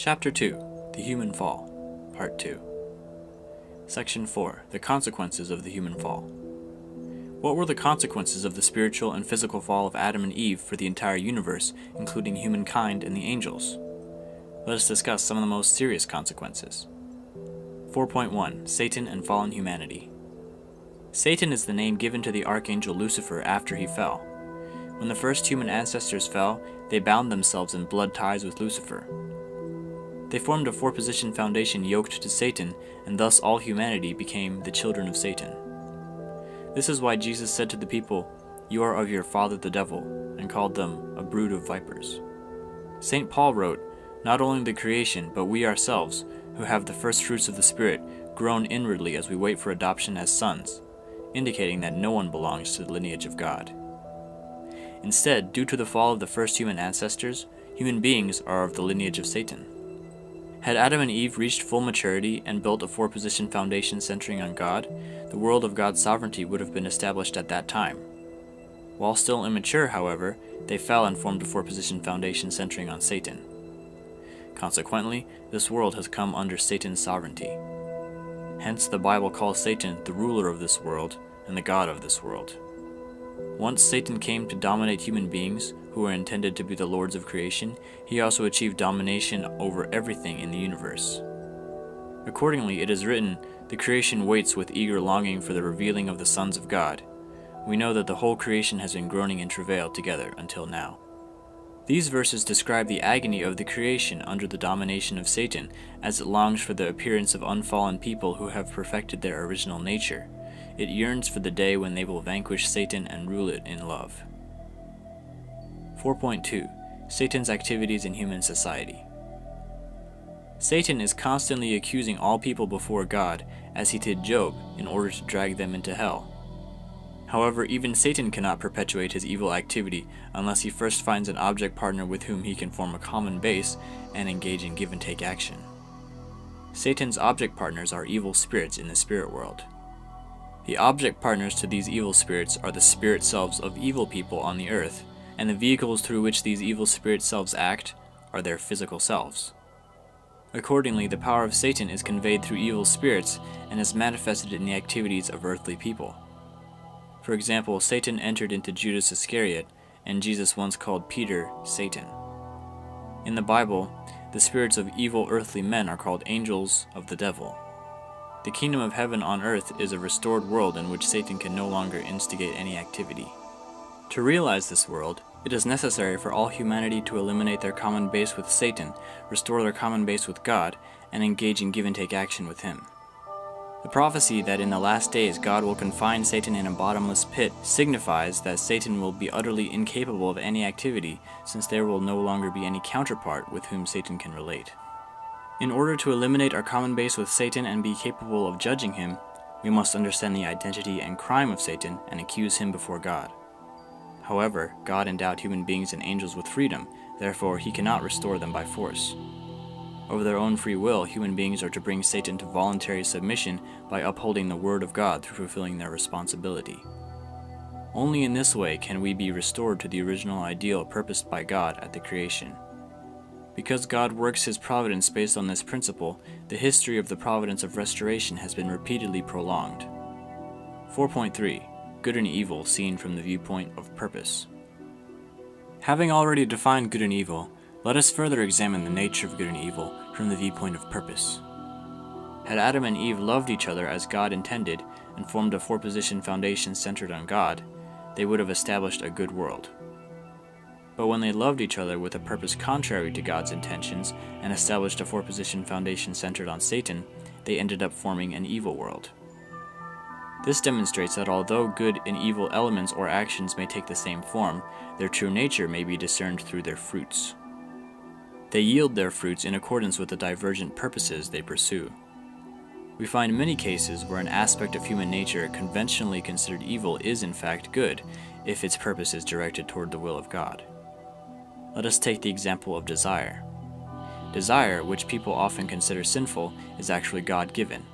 Chapter 2, The Human Fall, Part 2. Section 4, The Consequences of the Human Fall. What were the consequences of the spiritual and physical fall of Adam and Eve for the entire universe, including humankind and the angels? Let us discuss some of the most serious consequences. 4.1, Satan and Fallen Humanity. Satan is the name given to the archangel Lucifer after he fell. When the first human ancestors fell, they bound themselves in blood ties with Lucifer. They formed a four-position foundation yoked to Satan, and thus all humanity became the children of Satan. This is why Jesus said to the people, "You are of your father the devil," and called them a brood of vipers. St. Paul wrote, "Not only the creation, but we ourselves, who have the first fruits of the Spirit, groan inwardly as we wait for adoption as sons," indicating that no one belongs to the lineage of God. Instead, due to the fall of the first human ancestors, human beings are of the lineage of Satan. Had Adam and Eve reached full maturity and built a four-position foundation centering on God, the world of God's sovereignty would have been established at that time. While still immature, however, they fell and formed a four-position foundation centering on Satan. Consequently, this world has come under Satan's sovereignty. Hence, the Bible calls Satan the ruler of this world and the god of this world. Once Satan came to dominate human beings, who were intended to be the lords of creation, he also achieved domination over everything in the universe. Accordingly, it is written, "The creation waits with eager longing for the revealing of the sons of God." We know that the whole creation has been groaning in travail together until now. These verses describe the agony of the creation under the domination of Satan, as it longs for the appearance of unfallen people who have perfected their original nature. It yearns for the day when they will vanquish Satan and rule it in love. 4.2, Satan's activities in human society. Satan is constantly accusing all people before God, as he did Job, in order to drag them into hell. However, even Satan cannot perpetuate his evil activity unless he first finds an object partner with whom he can form a common base and engage in give-and-take action. Satan's object partners are evil spirits in the spirit world. The object partners to these evil spirits are the spirit selves of evil people on the earth, and the vehicles through which these evil spirit selves act are their physical selves. Accordingly, the power of Satan is conveyed through evil spirits and is manifested in the activities of earthly people. For example, Satan entered into Judas Iscariot, and Jesus once called Peter Satan. In the Bible, the spirits of evil earthly men are called angels of the devil. The kingdom of heaven on earth is a restored world in which Satan can no longer instigate any activity. To realize this world, it is necessary for all humanity to eliminate their common base with Satan, restore their common base with God, and engage in give-and-take action with him. The prophecy that in the last days God will confine Satan in a bottomless pit signifies that Satan will be utterly incapable of any activity, since there will no longer be any counterpart with whom Satan can relate. In order to eliminate our common base with Satan and be capable of judging him, we must understand the identity and crime of Satan and accuse him before God. However, God endowed human beings and angels with freedom, therefore he cannot restore them by force. Of their own free will, human beings are to bring Satan to voluntary submission by upholding the word of God through fulfilling their responsibility. Only in this way can we be restored to the original ideal purposed by God at the creation. Because God works his providence based on this principle, the history of the providence of restoration has been repeatedly prolonged. 4.3, Good and Evil seen from the viewpoint of purpose. Having already defined good and evil, let us further examine the nature of good and evil from the viewpoint of purpose. Had Adam and Eve loved each other as God intended and formed a four-position foundation centered on God, they would have established a good world. But when they loved each other with a purpose contrary to God's intentions and established a four-position foundation centered on Satan, they ended up forming an evil world. This demonstrates that although good and evil elements or actions may take the same form, their true nature may be discerned through their fruits. They yield their fruits in accordance with the divergent purposes they pursue. We find many cases where an aspect of human nature conventionally considered evil is in fact good, if its purpose is directed toward the will of God. Let us take the example of desire. Desire, which people often consider sinful, is actually God-given.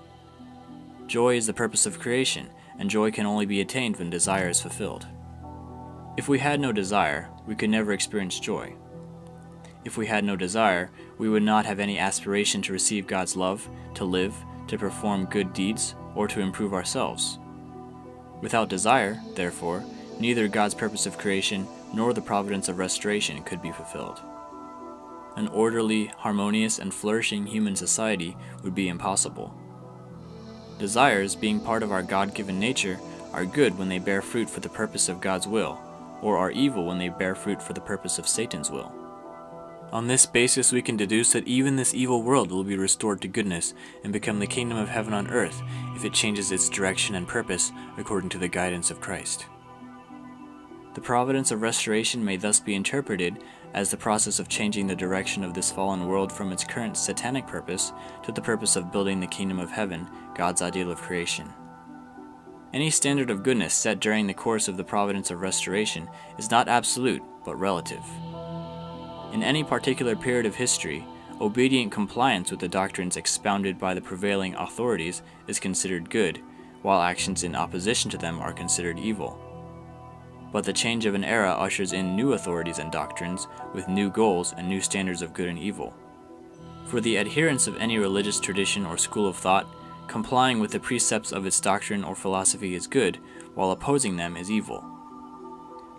Joy is the purpose of creation, and joy can only be attained when desire is fulfilled. If we had no desire, we could never experience joy. If we had no desire, we would not have any aspiration to receive God's love, to live, to perform good deeds, or to improve ourselves. Without desire, therefore, neither God's purpose of creation nor the providence of restoration could be fulfilled. An orderly, harmonious, and flourishing human society would be impossible. Desires, being part of our God-given nature, are good when they bear fruit for the purpose of God's will, or are evil when they bear fruit for the purpose of Satan's will. On this basis, we can deduce that even this evil world will be restored to goodness and become the kingdom of heaven on earth if it changes its direction and purpose according to the guidance of Christ. The providence of restoration may thus be interpreted as the process of changing the direction of this fallen world from its current satanic purpose to the purpose of building the kingdom of heaven, God's ideal of creation. Any standard of goodness set during the course of the providence of restoration is not absolute, but relative. In any particular period of history, obedient compliance with the doctrines expounded by the prevailing authorities is considered good, while actions in opposition to them are considered evil. But the change of an era ushers in new authorities and doctrines with new goals and new standards of good and evil. For the adherents of any religious tradition or school of thought, complying with the precepts of its doctrine or philosophy is good, while opposing them is evil.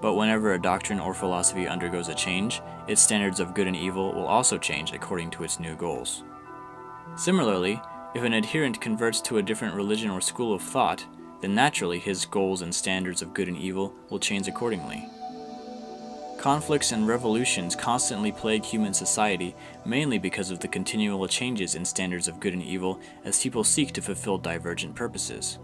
But whenever a doctrine or philosophy undergoes a change, its standards of good and evil will also change according to its new goals. Similarly, if an adherent converts to a different religion or school of thought, then naturally his goals and standards of good and evil will change accordingly. Conflicts and revolutions constantly plague human society, mainly because of the continual changes in standards of good and evil as people seek to fulfill divergent purposes.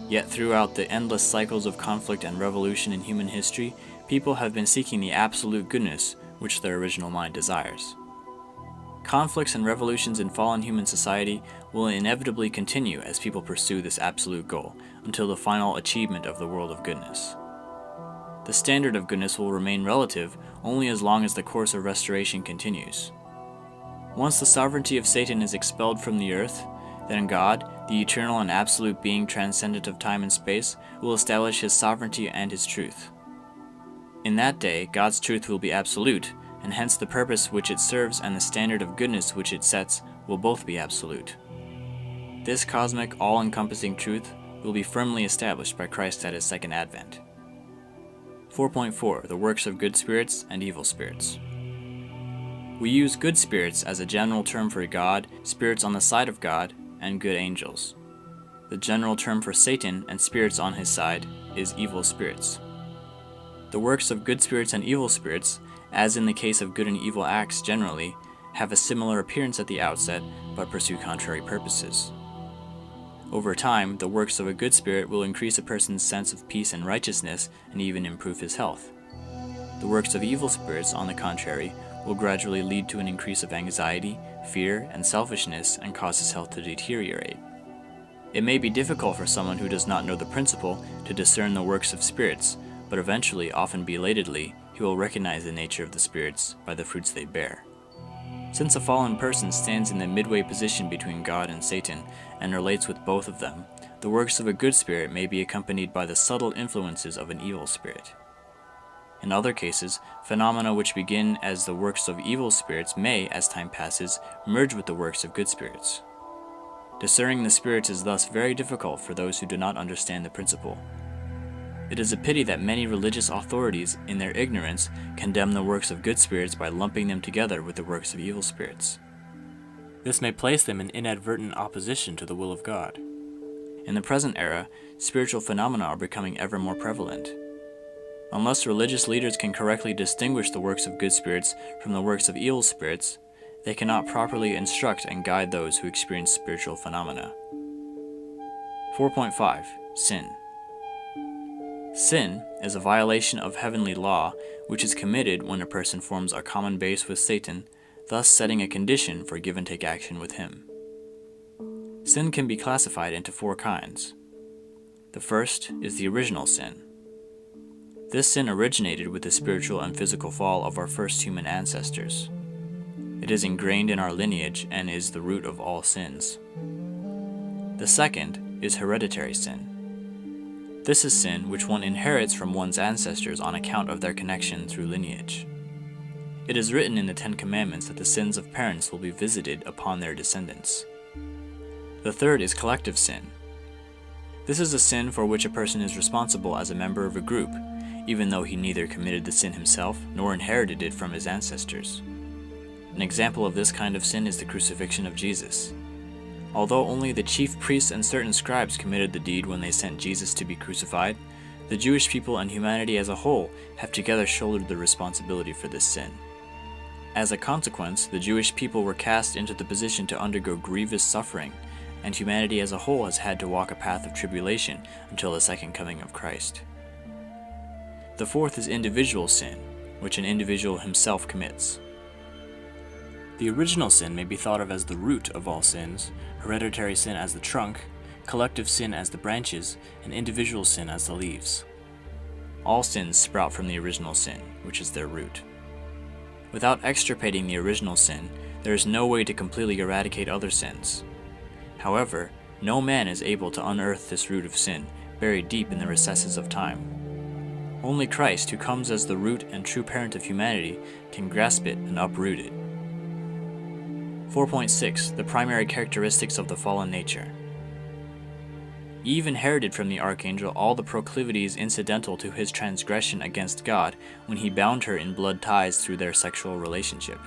Yet throughout the endless cycles of conflict and revolution in human history, people have been seeking the absolute goodness which their original mind desires. Conflicts and revolutions in fallen human society will inevitably continue as people pursue this absolute goal until the final achievement of the world of goodness. The standard of goodness will remain relative only as long as the course of restoration continues. Once the sovereignty of Satan is expelled from the earth, then God, the eternal and absolute being transcendent of time and space, will establish his sovereignty and his truth. In that day, God's truth will be absolute, and hence the purpose which it serves and the standard of goodness which it sets will both be absolute. This cosmic, all-encompassing truth will be firmly established by Christ at his second advent. 4.4. The works of good spirits and evil spirits. We use good spirits as a general term for God, spirits on the side of God, and good angels. The general term for Satan and spirits on his side is evil spirits. The works of good spirits and evil spirits, as in the case of good and evil acts generally, have a similar appearance at the outset, but pursue contrary purposes. Over time, the works of a good spirit will increase a person's sense of peace and righteousness and even improve his health. The works of evil spirits, on the contrary, will gradually lead to an increase of anxiety, fear, and selfishness and cause his health to deteriorate. It may be difficult for someone who does not know the principle to discern the works of spirits, but eventually, often belatedly, he will recognize the nature of the spirits by the fruits they bear. Since a fallen person stands in the midway position between God and Satan and relates with both of them, the works of a good spirit may be accompanied by the subtle influences of an evil spirit. In other cases, phenomena which begin as the works of evil spirits may, as time passes, merge with the works of good spirits. Discerning the spirits is thus very difficult for those who do not understand the principle. It is a pity that many religious authorities, in their ignorance, condemn the works of good spirits by lumping them together with the works of evil spirits. This may place them in inadvertent opposition to the will of God. In the present era, spiritual phenomena are becoming ever more prevalent. Unless religious leaders can correctly distinguish the works of good spirits from the works of evil spirits, they cannot properly instruct and guide those who experience spiritual phenomena. 4.5. Sin. Sin is a violation of heavenly law which is committed when a person forms a common base with Satan, thus setting a condition for give-and-take action with him. Sin can be classified into 4 kinds. The first is the original sin. This sin originated with the spiritual and physical fall of our first human ancestors. It is ingrained in our lineage and is the root of all sins. The second is hereditary sin. This is sin which one inherits from one's ancestors on account of their connection through lineage. It is written in the Ten Commandments that the sins of parents will be visited upon their descendants. The third is collective sin. This is a sin for which a person is responsible as a member of a group, even though he neither committed the sin himself nor inherited it from his ancestors. An example of this kind of sin is the crucifixion of Jesus. Although only the chief priests and certain scribes committed the deed when they sent Jesus to be crucified, the Jewish people and humanity as a whole have together shouldered the responsibility for this sin. As a consequence, the Jewish people were cast into the position to undergo grievous suffering, and humanity as a whole has had to walk a path of tribulation until the second coming of Christ. The fourth is individual sin, which an individual himself commits. The original sin may be thought of as the root of all sins, hereditary sin as the trunk, collective sin as the branches, and individual sin as the leaves. All sins sprout from the original sin, which is their root. Without extirpating the original sin, there is no way to completely eradicate other sins. However, no man is able to unearth this root of sin, buried deep in the recesses of time. Only Christ, who comes as the root and true parent of humanity, can grasp it and uproot it. 4.6. The primary characteristics of the fallen nature. Eve inherited from the archangel all the proclivities incidental to his transgression against God when he bound her in blood ties through their sexual relationship.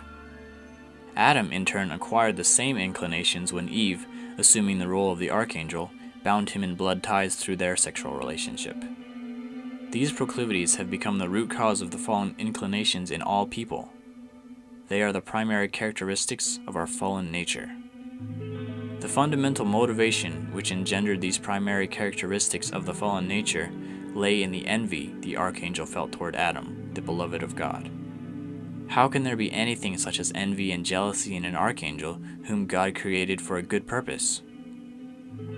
Adam in turn acquired the same inclinations when Eve, assuming the role of the archangel, bound him in blood ties through their sexual relationship. These proclivities have become the root cause of the fallen inclinations in all people. They are the primary characteristics of our fallen nature. The fundamental motivation which engendered these primary characteristics of the fallen nature lay in the envy the archangel felt toward Adam, the beloved of God. How can there be anything such as envy and jealousy in an archangel whom God created for a good purpose?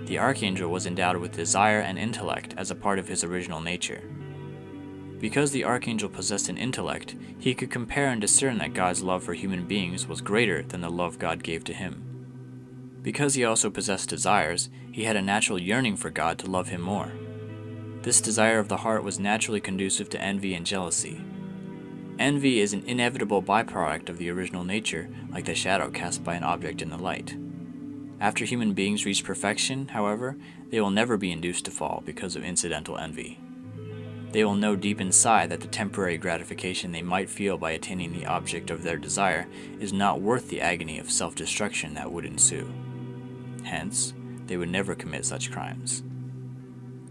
The archangel was endowed with desire and intellect as a part of his original nature. Because the archangel possessed an intellect, he could compare and discern that God's love for human beings was greater than the love God gave to him. Because he also possessed desires, he had a natural yearning for God to love him more. This desire of the heart was naturally conducive to envy and jealousy. Envy is an inevitable byproduct of the original nature, like the shadow cast by an object in the light. After human beings reach perfection, however, they will never be induced to fall because of incidental envy. They will know deep inside that the temporary gratification they might feel by attaining the object of their desire is not worth the agony of self-destruction that would ensue. Hence, they would never commit such crimes.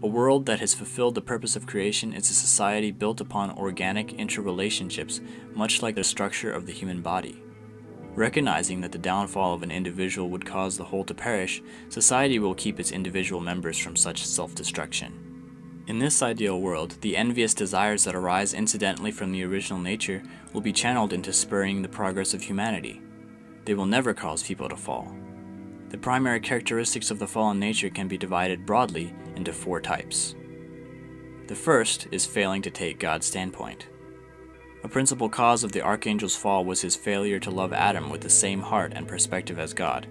A world that has fulfilled the purpose of creation is a society built upon organic interrelationships, much like the structure of the human body. Recognizing that the downfall of an individual would cause the whole to perish, society will keep its individual members from such self-destruction. In this ideal world, the envious desires that arise incidentally from the original nature will be channeled into spurring the progress of humanity. They will never cause people to fall. The primary characteristics of the fallen nature can be divided broadly into 4 types. The first is failing to take God's standpoint. A principal cause of the archangel's fall was his failure to love Adam with the same heart and perspective as God.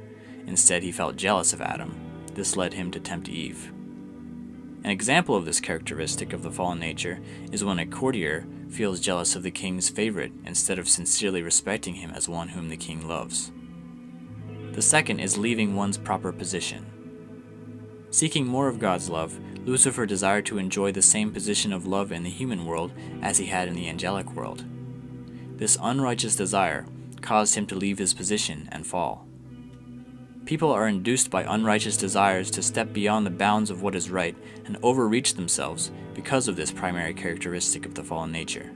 Instead, he felt jealous of Adam. This led him to tempt Eve. An example of this characteristic of the fallen nature is when a courtier feels jealous of the king's favorite instead of sincerely respecting him as one whom the king loves. The second is leaving one's proper position. Seeking more of God's love, Lucifer desired to enjoy the same position of love in the human world as he had in the angelic world. This unrighteous desire caused him to leave his position and fall. People are induced by unrighteous desires to step beyond the bounds of what is right and overreach themselves because of this primary characteristic of the fallen nature.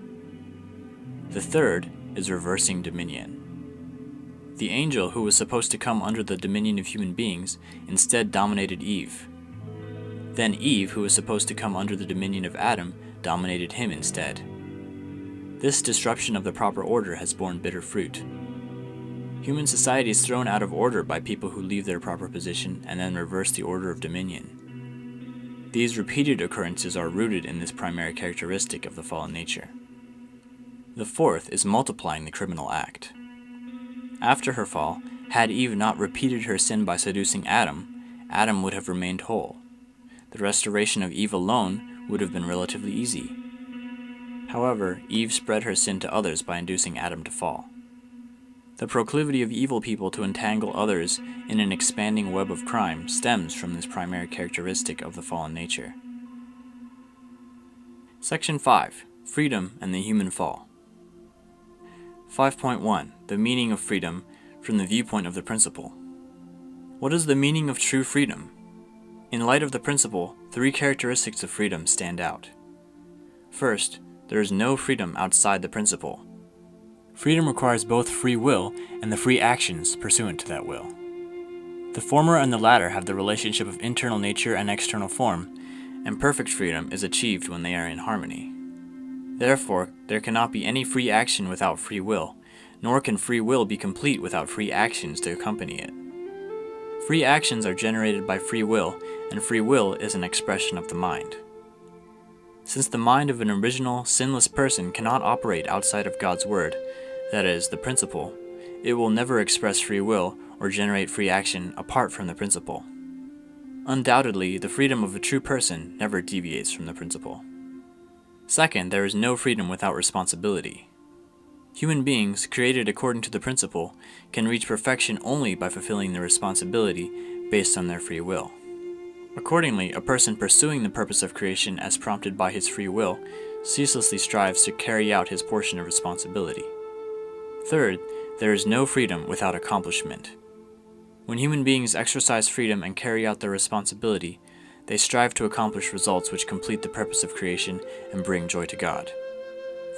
The third is reversing dominion. The angel who was supposed to come under the dominion of human beings instead dominated Eve. Then Eve, who was supposed to come under the dominion of Adam, dominated him instead. This disruption of the proper order has borne bitter fruit. Human society is thrown out of order by people who leave their proper position and then reverse the order of dominion. These repeated occurrences are rooted in this primary characteristic of the fallen nature. The fourth is multiplying the criminal act. After her fall, had Eve not repeated her sin by seducing Adam, Adam would have remained whole. The restoration of Eve alone would have been relatively easy. However, Eve spread her sin to others by inducing Adam to fall. The proclivity of evil people to entangle others in an expanding web of crime stems from this primary characteristic of the fallen nature. Section 5. Freedom and the Human Fall. 5.1. The meaning of freedom from the viewpoint of the principle. What is the meaning of true freedom? In light of the principle, 3 characteristics of freedom stand out. First, there is no freedom outside the principle. Freedom requires both free will and the free actions pursuant to that will. The former and the latter have the relationship of internal nature and external form, and perfect freedom is achieved when they are in harmony. Therefore, there cannot be any free action without free will, nor can free will be complete without free actions to accompany it. Free actions are generated by free will, and free will is an expression of the mind. Since the mind of an original, sinless person cannot operate outside of God's word, that is, the principle, it will never express free will or generate free action apart from the principle. Undoubtedly, the freedom of a true person never deviates from the principle. Second, there is no freedom without responsibility. Human beings, created according to the principle, can reach perfection only by fulfilling their responsibility based on their free will. Accordingly, a person pursuing the purpose of creation as prompted by his free will ceaselessly strives to carry out his portion of responsibility. Third, there is no freedom without accomplishment. When human beings exercise freedom and carry out their responsibility, they strive to accomplish results which complete the purpose of creation and bring joy to God.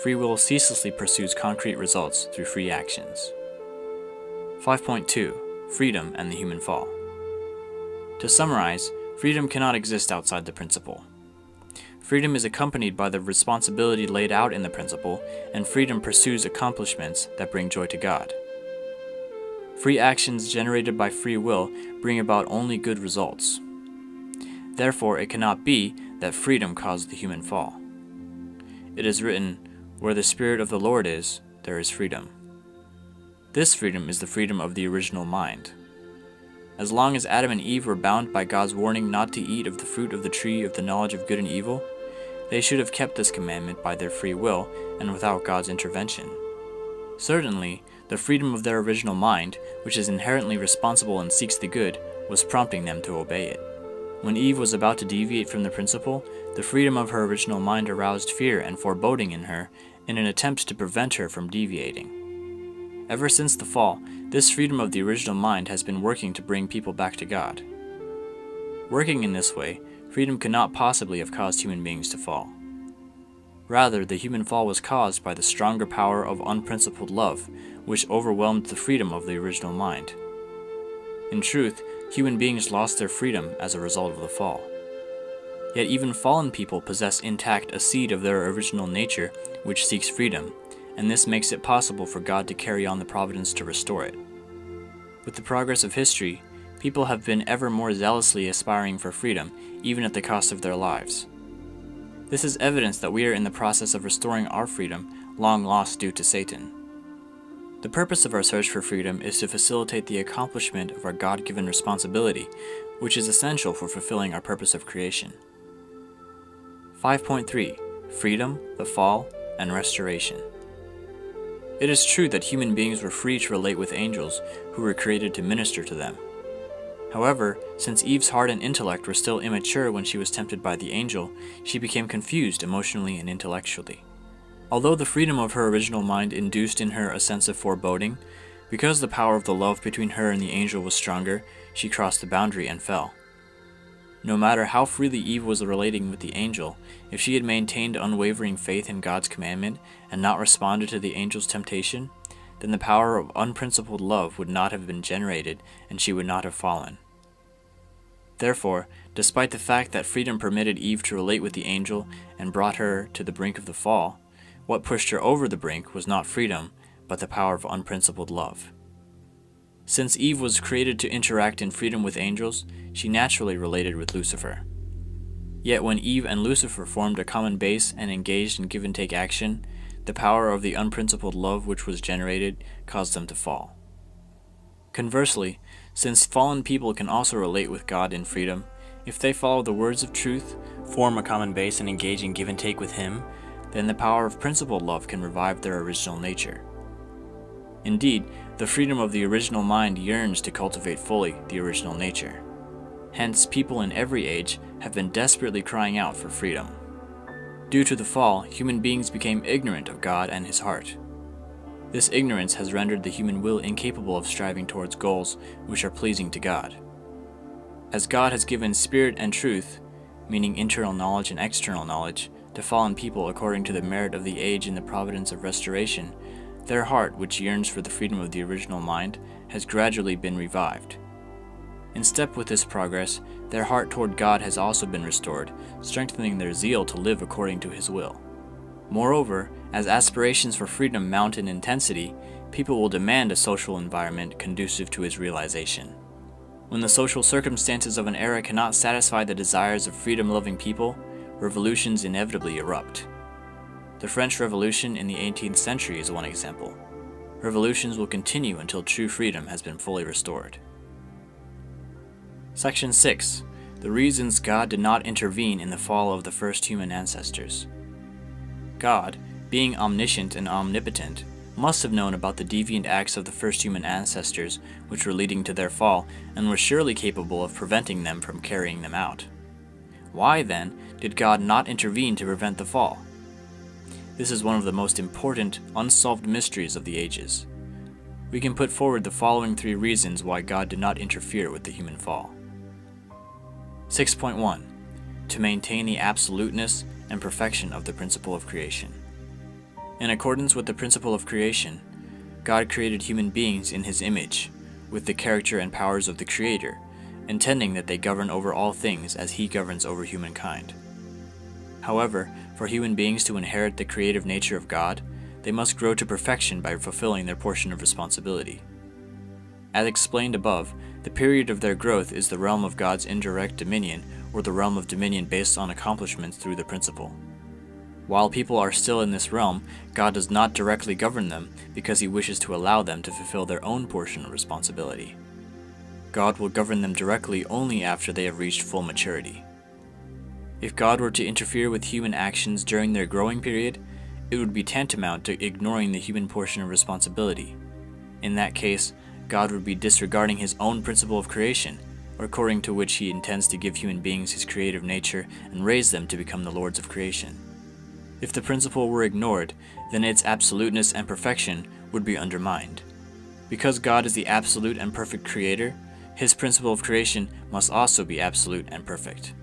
Free will ceaselessly pursues concrete results through free actions. 5.2. Freedom and the Human Fall. To summarize, freedom cannot exist outside the principle. Freedom is accompanied by the responsibility laid out in the principle, and freedom pursues accomplishments that bring joy to God. Free actions generated by free will bring about only good results. Therefore, it cannot be that freedom caused the human fall. It is written, "Where the Spirit of the Lord is, there is freedom." This freedom is the freedom of the original mind. As long as Adam and Eve were bound by God's warning not to eat of the fruit of the tree of the knowledge of good and evil, they should have kept this commandment by their free will and without God's intervention. Certainly, the freedom of their original mind, which is inherently responsible and seeks the good, was prompting them to obey it. When Eve was about to deviate from the principle, the freedom of her original mind aroused fear and foreboding in her in an attempt to prevent her from deviating. Ever since the fall, this freedom of the original mind has been working to bring people back to God. Working in this way, freedom could not possibly have caused human beings to fall. Rather, the human fall was caused by the stronger power of unprincipled love, which overwhelmed the freedom of the original mind. In truth, human beings lost their freedom as a result of the fall. Yet even fallen people possess intact a seed of their original nature which seeks freedom, and this makes it possible for God to carry on the providence to restore it. With the progress of history, people have been ever more zealously aspiring for freedom, even at the cost of their lives. This is evidence that we are in the process of restoring our freedom, long lost due to Satan. The purpose of our search for freedom is to facilitate the accomplishment of our God-given responsibility, which is essential for fulfilling our purpose of creation. 5.3. Freedom, the Fall, and Restoration. It is true that human beings were free to relate with angels who were created to minister to them. However, since Eve's heart and intellect were still immature when she was tempted by the angel, she became confused emotionally and intellectually. Although the freedom of her original mind induced in her a sense of foreboding, because the power of the love between her and the angel was stronger, she crossed the boundary and fell. No matter how freely Eve was relating with the angel, if she had maintained unwavering faith in God's commandment and not responded to the angel's temptation, then the power of unprincipled love would not have been generated and she would not have fallen. Therefore, despite the fact that freedom permitted Eve to relate with the angel and brought her to the brink of the fall, what pushed her over the brink was not freedom, but the power of unprincipled love. Since Eve was created to interact in freedom with angels, she naturally related with Lucifer. Yet when Eve and Lucifer formed a common base and engaged in give-and-take action, the power of the unprincipled love which was generated caused them to fall. Conversely, since fallen people can also relate with God in freedom, if they follow the words of truth, form a common base and engage in give-and-take with Him, then the power of principled love can revive their original nature. Indeed, the freedom of the original mind yearns to cultivate fully the original nature. Hence, people in every age have been desperately crying out for freedom. Due to the fall, human beings became ignorant of God and His heart. This ignorance has rendered the human will incapable of striving towards goals which are pleasing to God. As God has given spirit and truth, meaning internal knowledge and external knowledge, to fallen people according to the merit of the age and the providence of restoration, their heart, which yearns for the freedom of the original mind, has gradually been revived. In step with this progress, their heart toward God has also been restored, strengthening their zeal to live according to His will. Moreover, as aspirations for freedom mount in intensity, people will demand a social environment conducive to its realization. When the social circumstances of an era cannot satisfy the desires of freedom-loving people, revolutions inevitably erupt. The French Revolution in the 18th century is one example. Revolutions will continue until true freedom has been fully restored. Section 6. The reasons God did not intervene in the fall of the first human ancestors. God, being omniscient and omnipotent, must have known about the deviant acts of the first human ancestors which were leading to their fall, and was surely capable of preventing them from carrying them out. Why, then, did God not intervene to prevent the fall? This is one of the most important, unsolved mysteries of the ages. We can put forward the following 3 reasons why God did not interfere with the human fall. 6.1. To maintain the absoluteness and perfection of the principle of creation. In accordance with the principle of creation, God created human beings in His image, with the character and powers of the Creator, intending that they govern over all things as He governs over humankind. However, for human beings to inherit the creative nature of God, they must grow to perfection by fulfilling their portion of responsibility. As explained above, the period of their growth is the realm of God's indirect dominion, or the realm of dominion based on accomplishments through the principle. While people are still in this realm, God does not directly govern them because He wishes to allow them to fulfill their own portion of responsibility. God will govern them directly only after they have reached full maturity. If God were to interfere with human actions during their growing period, it would be tantamount to ignoring the human portion of responsibility. In that case, God would be disregarding His own principle of creation, according to which He intends to give human beings His creative nature and raise them to become the lords of creation. If the principle were ignored, then its absoluteness and perfection would be undermined. Because God is the absolute and perfect Creator, His principle of creation must also be absolute and perfect.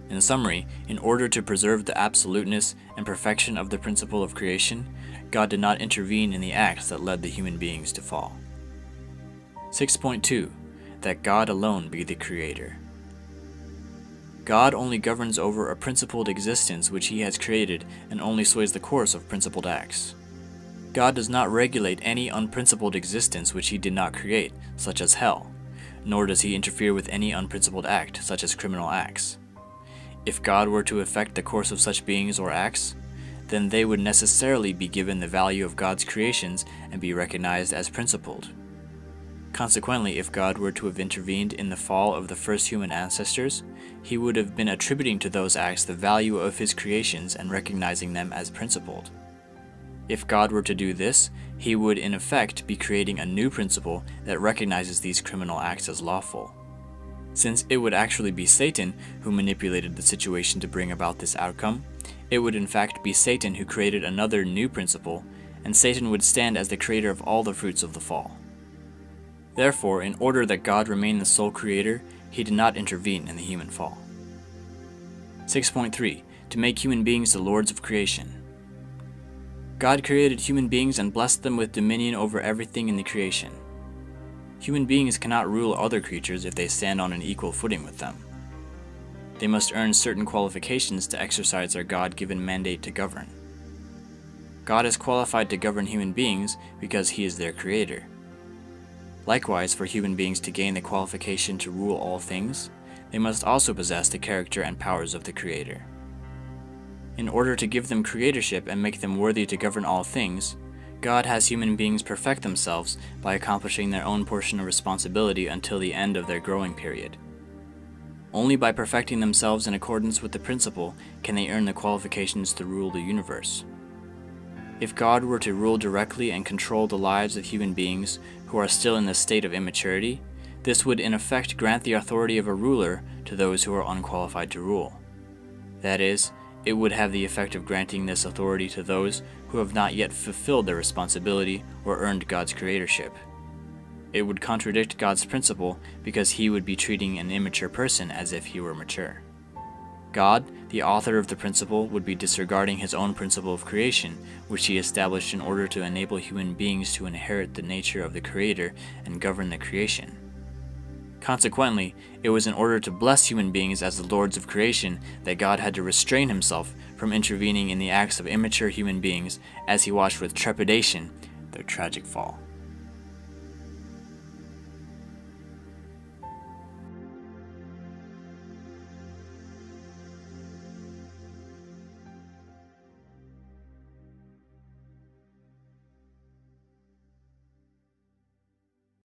In summary, in order to preserve the absoluteness and perfection of the principle of creation, God did not intervene in the acts that led the human beings to fall. 6.2. That God alone be the Creator. God only governs over a principled existence which He has created, and only sways the course of principled acts. God does not regulate any unprincipled existence which He did not create, such as hell, nor does He interfere with any unprincipled act, such as criminal acts. If God were to affect the course of such beings or acts, then they would necessarily be given the value of God's creations and be recognized as principled. Consequently, if God were to have intervened in the fall of the first human ancestors, He would have been attributing to those acts the value of His creations and recognizing them as principled. If God were to do this, He would in effect be creating a new principle that recognizes these criminal acts as lawful. Since it would actually be Satan who manipulated the situation to bring about this outcome, it would in fact be Satan who created another new principle, and Satan would stand as the creator of all the fruits of the fall. Therefore, in order that God remain the sole creator, He did not intervene in the human fall. 6.3. To make human beings the lords of creation. God created human beings and blessed them with dominion over everything in the creation. Human beings cannot rule other creatures if they stand on an equal footing with them. They must earn certain qualifications to exercise their God-given mandate to govern. God is qualified to govern human beings because He is their creator. Likewise, for human beings to gain the qualification to rule all things, they must also possess the character and powers of the Creator. In order to give them creatorship and make them worthy to govern all things, God has human beings perfect themselves by accomplishing their own portion of responsibility until the end of their growing period. Only by perfecting themselves in accordance with the principle can they earn the qualifications to rule the universe. If God were to rule directly and control the lives of human beings who are still in the state of immaturity, this would in effect grant the authority of a ruler to those who are unqualified to rule. That is, it would have the effect of granting this authority to those who have not yet fulfilled their responsibility or earned God's creatorship. It would contradict God's principle because he would be treating an immature person as if he were mature. God, the author of the principle, would be disregarding his own principle of creation, which he established in order to enable human beings to inherit the nature of the Creator and govern the creation. Consequently, it was in order to bless human beings as the lords of creation that God had to restrain himself from intervening in the acts of immature human beings as he watched with trepidation their tragic fall.